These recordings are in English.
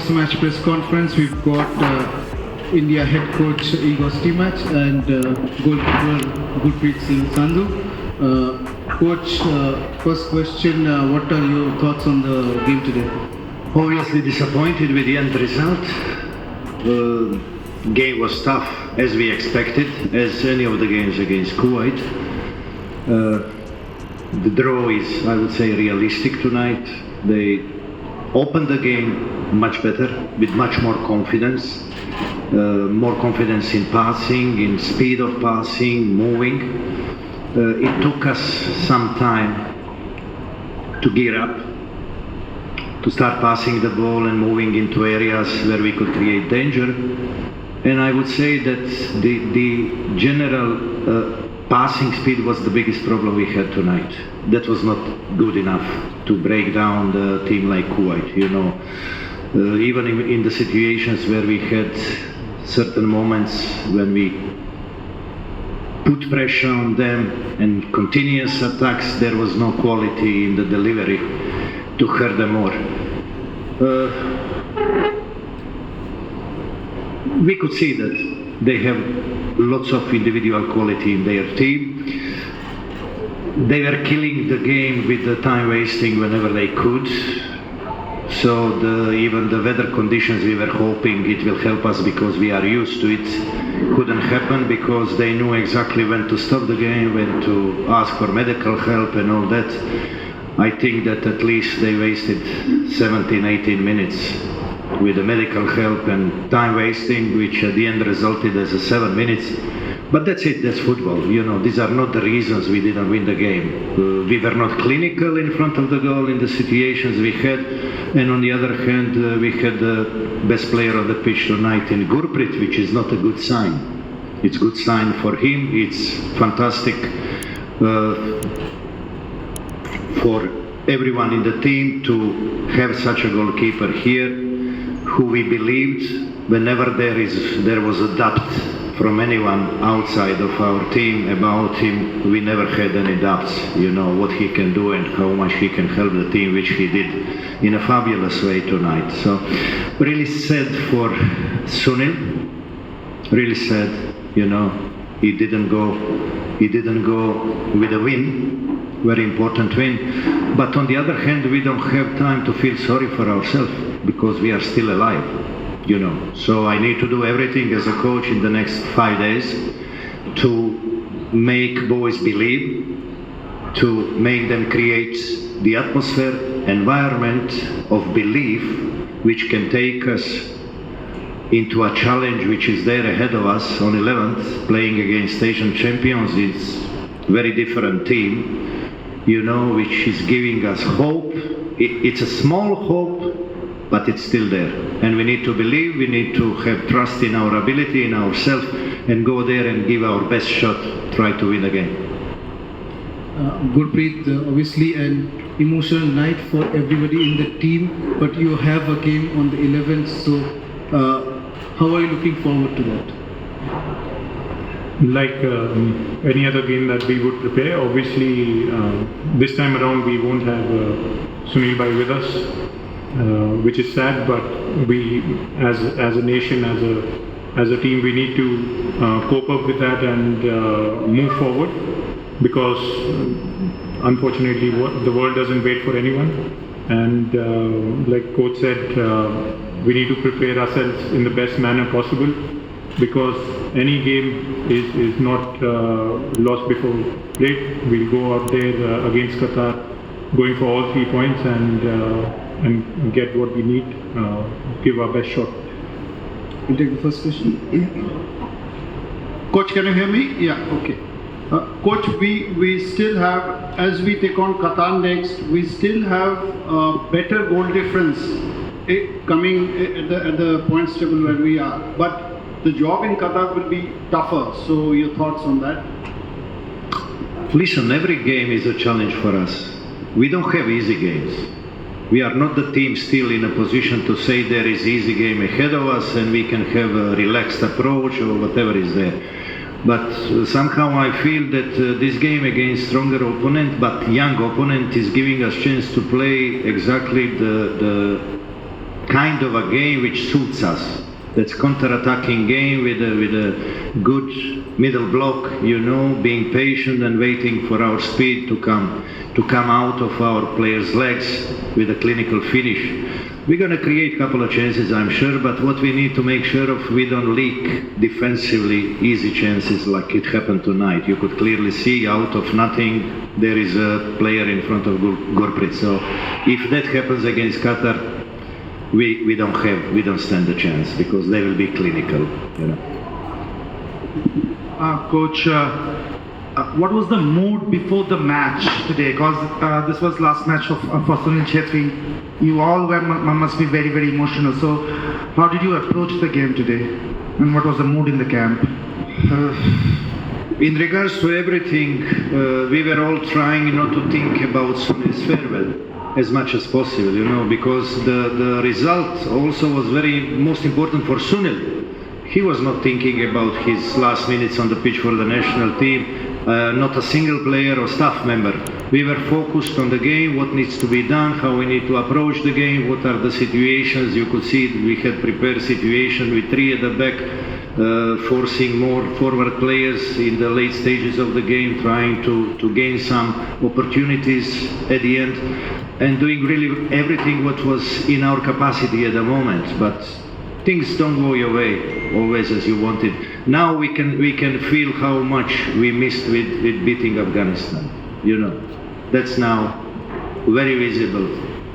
post-match press conference. We've got India head coach Igor Stimac and goalkeeper Gurpreet Singh Sandhu. Coach, first question, what are your thoughts on the game today? Obviously disappointed with the end result. The game was tough, as we expected, as any of the games against Kuwait. The draw is, I would say, realistic tonight. They opened the game much better, with much more confidence in passing, in speed of passing, moving. It took us some time to gear up, to start passing the ball and moving into areas where we could create danger. And I would say that the general passing speed was the biggest problem we had tonight. That was not good enough to break down the team like Kuwait, you know. Even in the situations where we had certain moments when we put pressure on them and continuous attacks, there was no quality in the delivery to hurt them more. We could see that they have lots of individual quality in their team. They were killing the game with the time wasting whenever they could. So even the weather conditions, we were hoping it will help us because we are used to it. Couldn't happen because they knew exactly when to stop the game, when to ask for medical help and all that. I think that at least they wasted 17, 18 minutes with the medical help and time wasting, which at the end resulted as 7 minutes. But that's it, that's football. You know, these are not the reasons we didn't win the game. We were not clinical in front of the goal in the situations we had. And on the other hand, we had the best player on the pitch tonight in Gurpreet, which is not a good sign. It's a good sign for him. It's fantastic for everyone in the team to have such a goalkeeper here, who we believed whenever there was a doubt from anyone outside of our team about him, we never had any doubts, you know, what he can do and how much he can help the team, which he did in a fabulous way tonight. So really sad for Sunil, really sad, you know, he didn't go with a win, very important win. But on the other hand, we don't have time to feel sorry for ourselves because we are still alive. You know, so I need to do everything as a coach in the next 5 days to make boys believe, to make them create the atmosphere, environment of belief which can take us into a challenge which is there ahead of us on 11th, playing against Asian champions. It's a very different team, you know, which is giving us hope. It's a small hope, but it's still there. And we need to believe, we need to have trust in our ability, in ourselves, and go there and give our best shot, try to win the game. Gurpreet, obviously an emotional night for everybody in the team, but you have a game on the 11th, so how are you looking forward to that? Like any other game that we would prepare, obviously this time around we won't have Sunil bhai with us. Which is sad, but we, as a nation, as a team, we need to cope up with that and move forward, because unfortunately the world doesn't wait for anyone. And like coach said, we need to prepare ourselves in the best manner possible, because any game is not lost before played. We'll go out there against Qatar, going for all 3 points and get what we need, give our best shot. You take the first question. Coach, can you hear me? Yeah, okay. Coach, we still have, as we take on Qatar next, we still have better goal difference coming at the points table where we are. But the job in Qatar will be tougher. So your thoughts on that? Listen, every game is a challenge for us. We don't have easy games. We are not the team still in a position to say there is easy game ahead of us and we can have a relaxed approach or whatever is there. But somehow I feel that this game against stronger opponent, but young opponent, is giving us chance to play exactly the kind of a game which suits us. That's counter-attacking game with a good middle block, being patient and waiting for our speed to come out of our players' legs with a clinical finish. We're going to create a couple of chances, I'm sure, but what we need to make sure of, we don't leak defensively easy chances like it happened tonight. You could clearly see out of nothing there is a player in front of Gurpreet. So if that happens against Qatar, we don't stand a chance because they will be clinical. Coach, what was the mood before the match today? Because this was last match for Sunil Chhetri. You all must be very, very emotional. So how did you approach the game today? And what was the mood in the camp? In regards to everything, we were all trying not to think about Sunil's farewell as much as possible, because the result also was most important for Sunil. He was not thinking about his last minutes on the pitch for the national team, not a single player or staff member. We were focused on the game, what needs to be done, how we need to approach the game, what are the situations. You could see we had prepared situation with 3 at the back, forcing more forward players in the late stages of the game, trying to gain some opportunities at the end, and doing really everything what was in our capacity at the moment. But things don't go your way always as you wanted. Now we can feel how much we missed with beating Afghanistan. That's now very visible.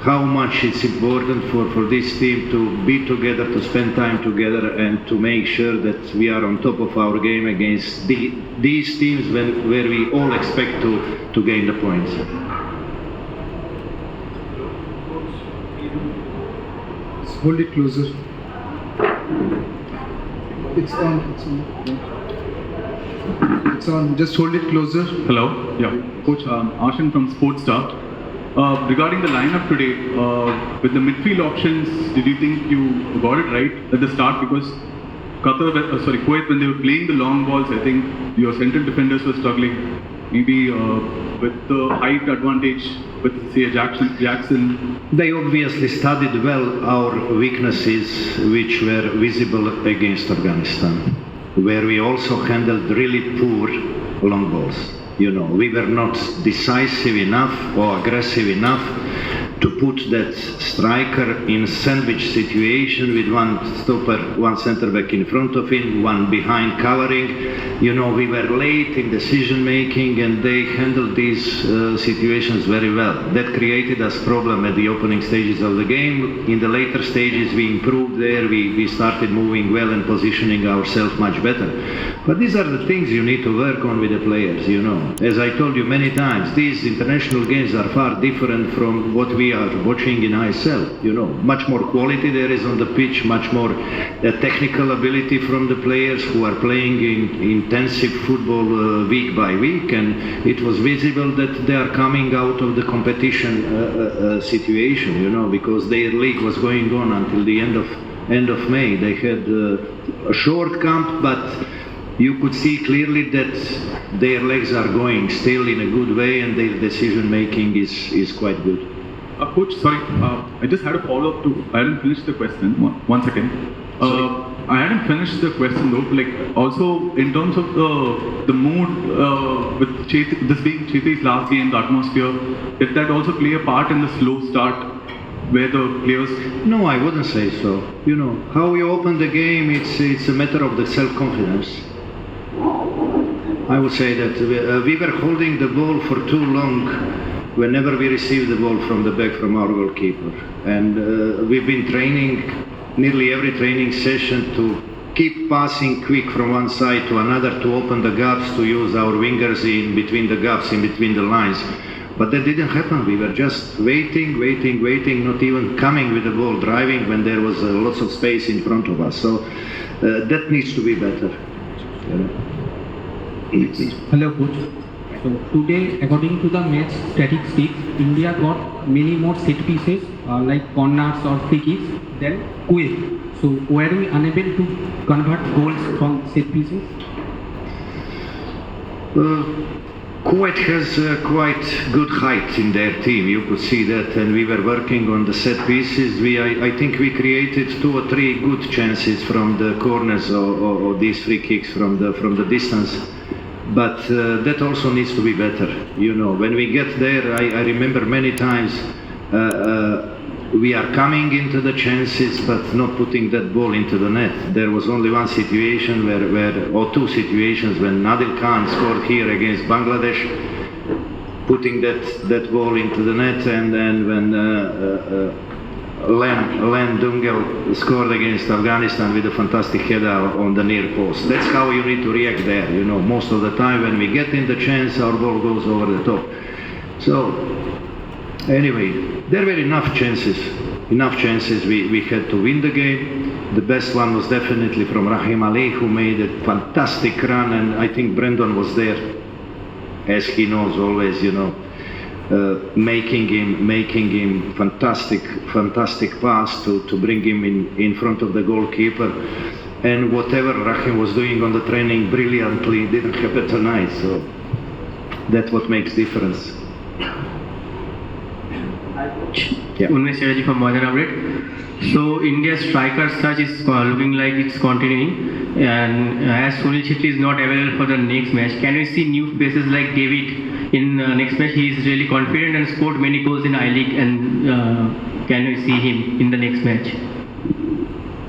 How much it's important for this team to be together, to spend time together, and to make sure that we are on top of our game against these teams where we all expect to gain the points. Hold it closer. It's on. Just hold it closer. Hello, yeah, Coach Ashan from Sports Star. Regarding the lineup today, with the midfield options, did you think you got it right at the start? Because Kuwait, when they were playing the long balls, I think your central defenders were struggling. Maybe with the height advantage with, say, Jackson. They obviously studied well our weaknesses, which were visible against Afghanistan, where we also handled really poor long balls. We were not decisive enough or aggressive enough to put that striker in sandwich situation with one stopper, one centre back in front of him, one behind covering. We were late in decision making, and they handled these situations very well. That created us problem at the opening stages of the game. In the later stages we improved there, we started moving well and positioning ourselves much better. But these are the things you need to work on with the players, As I told you many times, these international games are far different from what we are watching in ISL. Much more quality there is on the pitch, much more technical ability from the players who are playing in intensive football week by week, and it was visible that they are coming out of the competition situation, because their league was going on until the end of May. They had a short camp, but you could see clearly that their legs are going still in a good way, and their decision making is quite good. Coach, sorry, I just had a follow-up I hadn't finished the question. One second. I hadn't finished the question though. Also in terms of the mood with this being Chhetri's last game, the atmosphere, did that also play a part in the slow start where the players? No, I wouldn't say so. How you open the game, it's a matter of the self-confidence. I would say that we were holding the ball for too long whenever we received the ball from the back from our goalkeeper. And we've been training nearly every training session to keep passing quick from one side to another, to open the gaps, to use our wingers in between the gaps, in between the lines. But that didn't happen. We were just waiting, not even coming with the ball, driving when there was lots of space in front of us. So that needs to be better. Hello, Coach. So today, according to the match statistics, India got many more set pieces like corners or free kicks than Kuwait. So were we unable to convert goals from set pieces? Kuwait has quite good height in their team, you could see that, and we were working on the set pieces. I think we created 2 or 3 good chances from the corners or these free kicks from the distance. But that also needs to be better. You know, when we get there, I remember many times we are coming into the chances but not putting that ball into the net. There was only one situation or 2 situations when Nadir Khan scored here against Bangladesh, putting that ball into the net, and then when Len Dungel scored against Afghanistan with a fantastic header on the near post. That's how you need to react there. You know, most of the time when we get in the chance, our ball goes over the top. So anyway, there were enough chances we had to win the game. The best one was definitely from Rahim Ali, who made a fantastic run, and I think Brendan was there, as he knows always, you know, making him fantastic pass to bring him in front of the goalkeeper. And whatever Rahim was doing on the training brilliantly didn't happen tonight, so that's what makes difference. Yeah. Strategy from Modern Update. So India's striker search is looking like it's continuing, and as Sunil Chhetri is not available for the next match, can we see new faces like David in next match? He is really confident and scored many goals in I-League, and can we see him in the next match?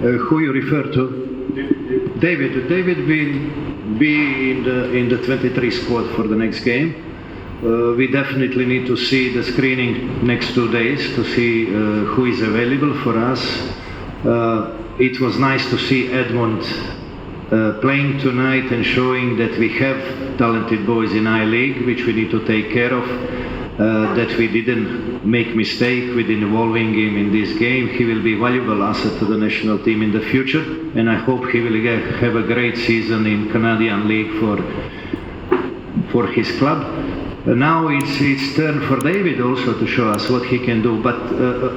Who you refer to? David will be in the 23 squad for the next game. We definitely need to see the screening next 2 days to see who is available for us. It was nice to see Edmond playing tonight and showing that we have talented boys in I-League, which we need to take care of, that we didn't make mistake with involving him in this game. He will be a valuable asset to the national team in the future, and I hope he will have a great season in Canadian League for his club. Now it's turn for David also to show us what he can do, but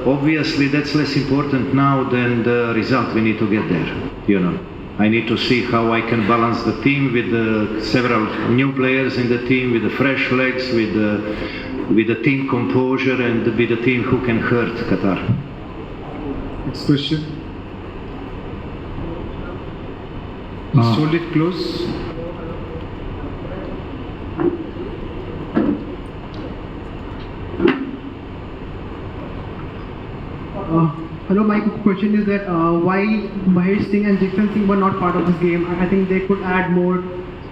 obviously that's less important now than the result. We need to get there, you know. I need to see how I can balance the team with several new players in the team, with the fresh legs, with the team composure, and with the team who can hurt Qatar. Next question. Hold it close. Hello, my question is that why Mahesh Singh and Jackson Singh were not part of this game? I think they could add more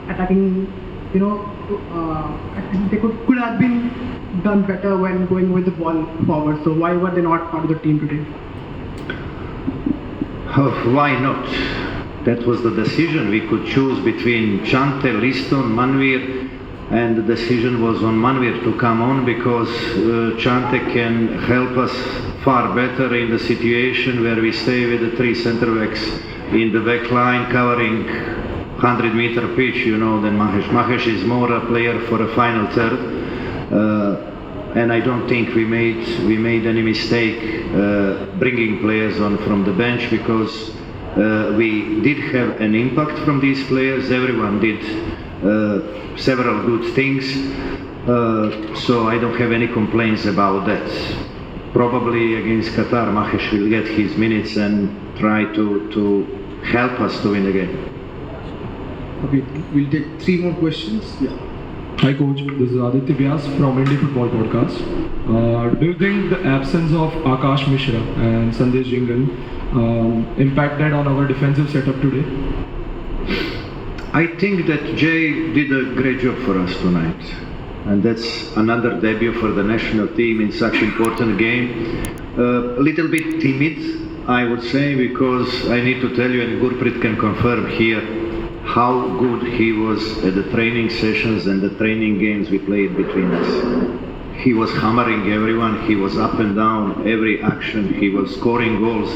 attacking, you know, I think they could have been done better when going with the ball forward. So why were they not part of the team today? Why not? That was the decision. We could choose between Chante, Liston, Manvir, and the decision was on Manvir to come on because Chante can help us far better in the situation where we stay with the 3 centre backs in the back line covering 100-meter pitch, you know, than Mahesh. Mahesh is more a player for a final third, and I don't think we made any mistake bringing players on from the bench, because we did have an impact from these players. Everyone did several good things, so I don't have any complaints about that. Probably against Qatar, Mahesh will get his minutes and try to help us to win the game. Okay, we'll take 3 more questions. Yeah. Hi coach, this is Aditya Vyas from Indie Football Podcast. Do you think the absence of Akash Mishra and Sandesh Jingle impacted on our defensive setup today? I think that Jay did a great job for us tonight, and that's another debut for the national team in such important game. A little bit timid, I would say, because I need to tell you, and Gurpreet can confirm here, how good he was at the training sessions and the training games we played between us. He was hammering everyone, he was up and down, every action, he was scoring goals,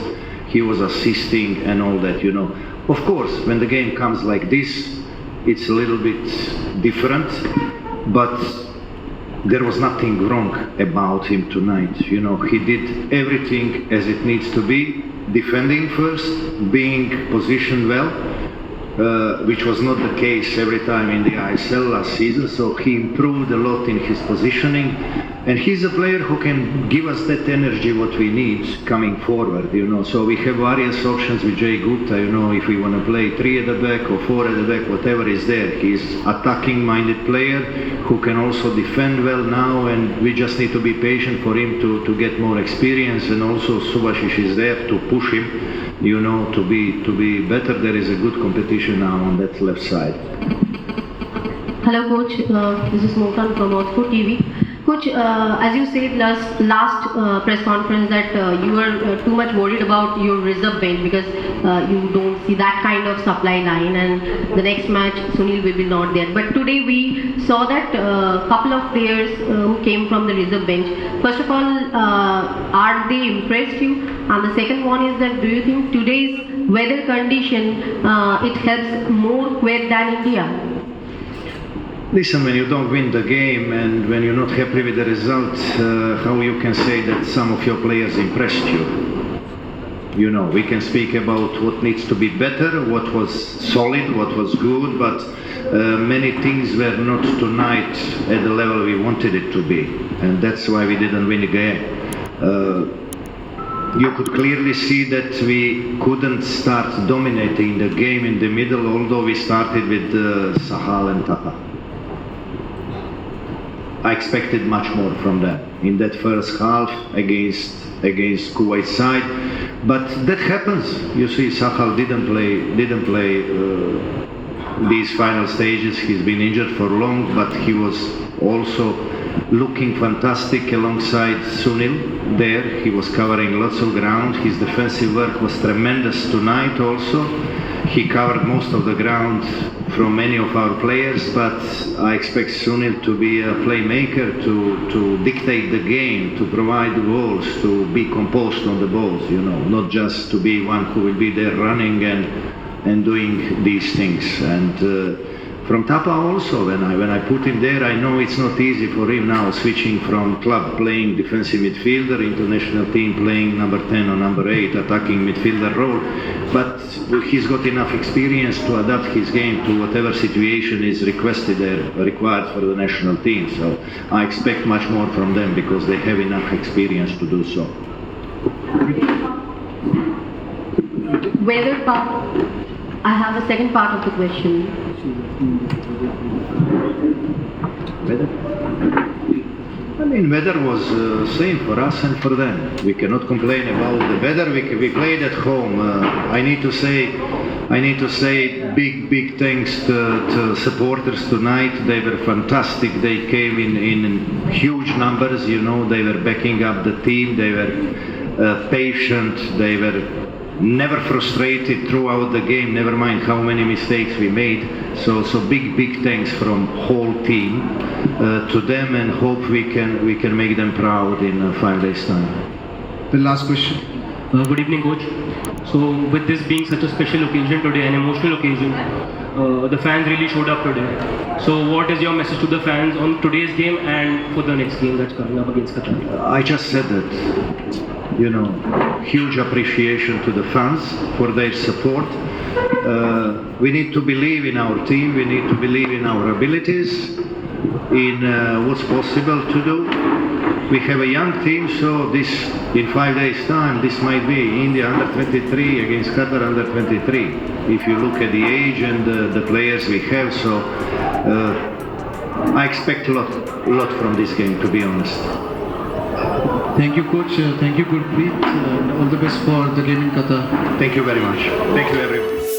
he was assisting and all that, you know. Of course, when the game comes like this, it's a little bit different, but there was nothing wrong about him tonight. You know, he did everything as it needs to be, defending first, being positioned well, which was not the case every time in the ISL last season. So he improved a lot in his positioning, and he's a player who can give us that energy what we need coming forward, you know. So we have various options with Jay Gupta, you know, if we want to play 3 at the back or 4 at the back, whatever is there. He's attacking minded player who can also defend well now, and we just need to be patient for him to get more experience, and also Subasic is there to push him, you know, to be better. There is a good competition now on that left side. Hello coach, this is Mokan from Moscow TV. Coach, as you said last press conference that you were too much worried about your reserve bench because you don't see that kind of supply line, and the next match Sunil will be not there. But today we saw that couple of players who came from the reserve bench. First of all, are they impressed you? And the second one is that do you think today's weather condition it helps more Kuwait than India? Listen, when you don't win the game and when you're not happy with the result, how you can say that some of your players impressed you? You know, we can speak about what needs to be better, what was solid, what was good, but many things were not tonight at the level we wanted it to be, and that's why we didn't win the game. You could clearly see that we couldn't start dominating the game in the middle, although we started with Sahal and Tapa. I expected much more from them in that first half against Kuwait side, but that happens. You see, Sahal didn't play these final stages. He's been injured for long, but he was also looking fantastic alongside Sunil there. He was covering lots of ground. His defensive work was tremendous tonight also. He covered most of the ground from many of our players, but I expect Sunil to be a playmaker, to dictate the game, to provide the goals, to be composed on the balls, you know, not just to be one who will be there running and doing these things. And from Tapa also, when I put him there, I know it's not easy for him now, switching from club playing defensive midfielder, international team playing number 10 or number 8, attacking midfielder role. But he's got enough experience to adapt his game to whatever situation is requested there, required for the national team. So I expect much more from them because they have enough experience to do so. Weather part, I have a second part of the question. Weather? I mean, weather was same for us and for them. We cannot complain about the weather. We played at home. I need to say big thanks to supporters tonight. They were fantastic. They came in huge numbers. You know, they were backing up the team. They were patient. They were never frustrated throughout the game, never mind how many mistakes we made. So big thanks from whole team to them, and hope we can make them proud in 5 days time. The last question. Good evening, coach. So with this being such a special occasion today, an emotional occasion, the fans really showed up today. So what is your message to the fans on today's game and for the next game that's coming up against Qatar? I just said that. You know, huge appreciation to the fans for their support. We need to believe in our team, we need to believe in our abilities, in what's possible to do. We have a young team, so this, in 5 days time, this might be India under 23 against Qatar under 23. If you look at the age and the players we have, so I expect a lot from this game, to be honest. Thank you, coach. Thank you, Gurpreet. And all the best for the game in Qatar. Thank you very much. Thank you, everyone.